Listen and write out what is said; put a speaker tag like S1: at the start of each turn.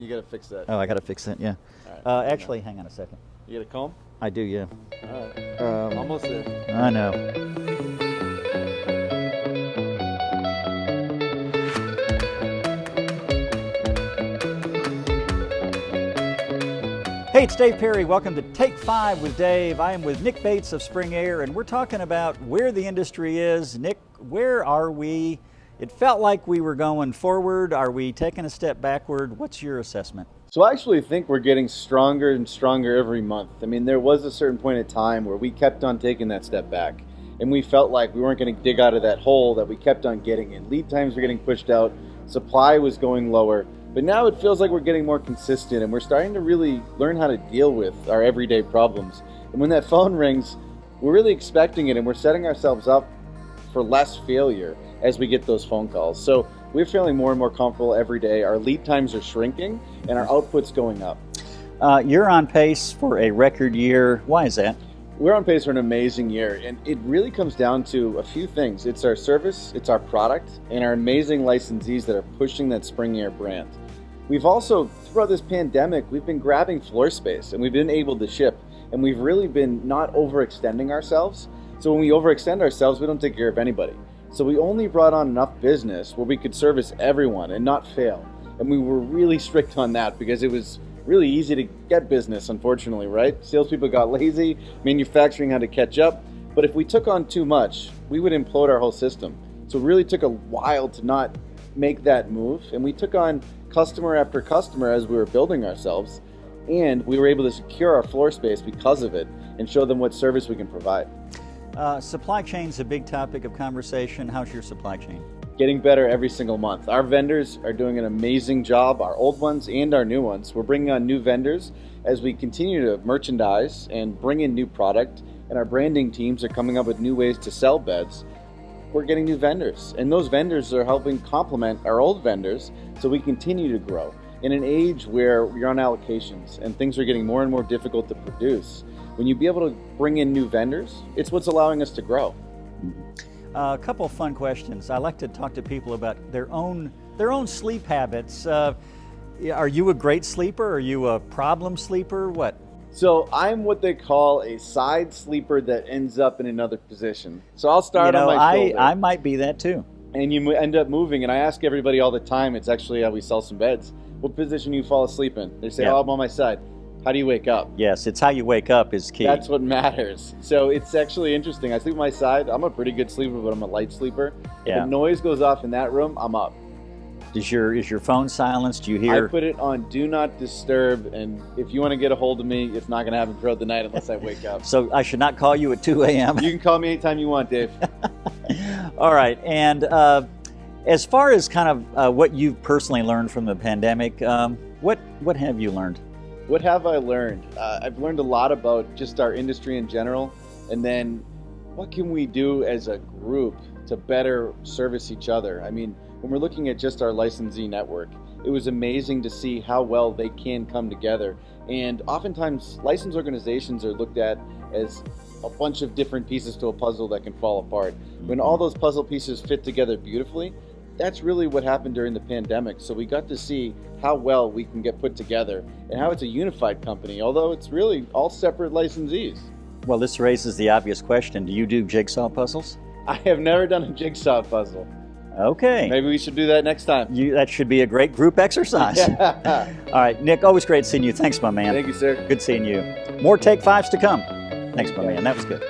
S1: You gotta fix that.
S2: Oh, I gotta fix that, yeah.
S1: All right.
S2: Actually, hang on a second.
S1: You got a comb?
S2: I do, yeah.
S1: All right. Almost there.
S2: I know. Hey, it's Dave Perry. Welcome to Take 5 with Dave. I am with Nick Bates of Spring Air, and we're talking about where the industry is. Nick, where are we? It felt like we were going forward. Are we taking a step backward? What's your assessment?
S1: So I actually think we're getting stronger and stronger every month. I mean, there was a certain point in time where we kept on taking that step back, and we felt like we weren't going to dig out of that hole that we kept on getting in. Lead times were getting pushed out, supply was going lower, but now it feels like we're getting more consistent, and we're starting to really learn how to deal with our everyday problems. And when that phone rings, we're really expecting it, and we're setting ourselves up for less failure as we get those phone calls. So we're feeling more and more comfortable every day. Our lead times are shrinking and our output's going up.
S2: You're on pace for a record year. Why is that?
S1: We're on pace for an amazing year, and it really comes down to a few things. It's our service, it's our product, and our amazing licensees that are pushing that Spring Air brand. We've also, throughout this pandemic, we've been grabbing floor space and we've been able to ship, and we've really been not overextending ourselves. So when we overextend ourselves, we don't take care of anybody. So we only brought on enough business where we could service everyone and not fail. And we were really strict on that because it was really easy to get business, unfortunately, right? Salespeople got lazy, manufacturing had to catch up. But if we took on too much, we would implode our whole system. So it really took a while to not make that move. And we took on customer after customer as we were building ourselves. And we were able to secure our floor space because of it and show them what service we can provide.
S2: Supply chain's a big topic of conversation. How's your supply chain?
S1: Getting better every single month. Our vendors are doing an amazing job, our old ones and our new ones. We're bringing on new vendors as we continue to merchandise and bring in new product, and our branding teams are coming up with new ways to sell beds. We're getting new vendors, and those vendors are helping complement our old vendors so we continue to grow. In an age where you're on allocations and things are getting more and more difficult to produce, when you be able to bring in new vendors, it's what's allowing us to grow.
S2: A couple of fun questions. I like to talk to people about their own sleep habits. Are you a great sleeper? Are you a problem sleeper? What?
S1: So I'm what they call a side sleeper that ends up in another position. So I'll start on my shoulder.
S2: I might be that too.
S1: And you end up moving, and I ask everybody all the time, it's actually how we sell some beds, what position you fall asleep in? They say,
S2: Yeah.
S1: oh, I'm on my side. How do you wake up?
S2: Yes, it's how you wake up is key.
S1: That's what matters. So it's actually interesting. I sleep on my side. I'm a pretty good sleeper, but I'm a light sleeper.
S2: Yeah.
S1: If a noise goes off in that room, I'm up.
S2: Is your phone silenced? Do you
S1: I
S2: hear?
S1: put it on Do Not Disturb, and if you want to get a hold of me, it's not going to happen throughout the night unless I wake up.
S2: So I should not call you at 2 a.m.?
S1: You can call me anytime you want, Dave.
S2: All right. And as far as kind of what you've personally learned from the pandemic, what have you learned?
S1: What have I learned? I've learned a lot about just our industry in general, and then what can we do as a group to better service each other? I mean, when we're looking at just our licensee network, it was amazing to see how well they can come together. And oftentimes, license organizations are looked at as a bunch of different pieces to a puzzle that can fall apart. When all those puzzle pieces fit together beautifully, that's really what happened during the pandemic. So we got to see how well we can get put together and how it's a unified company, although it's really all separate licensees.
S2: Well, this raises the obvious question. Do you do jigsaw puzzles?
S1: I have never done a jigsaw puzzle.
S2: Okay.
S1: Maybe we should do that next time.
S2: That should be a great group exercise.
S1: Yeah.
S2: All right, Nick, always great seeing you. Thanks, my man.
S1: Thank you, sir.
S2: Good seeing you. More Take 5s to come. Thanks, my man. That was good.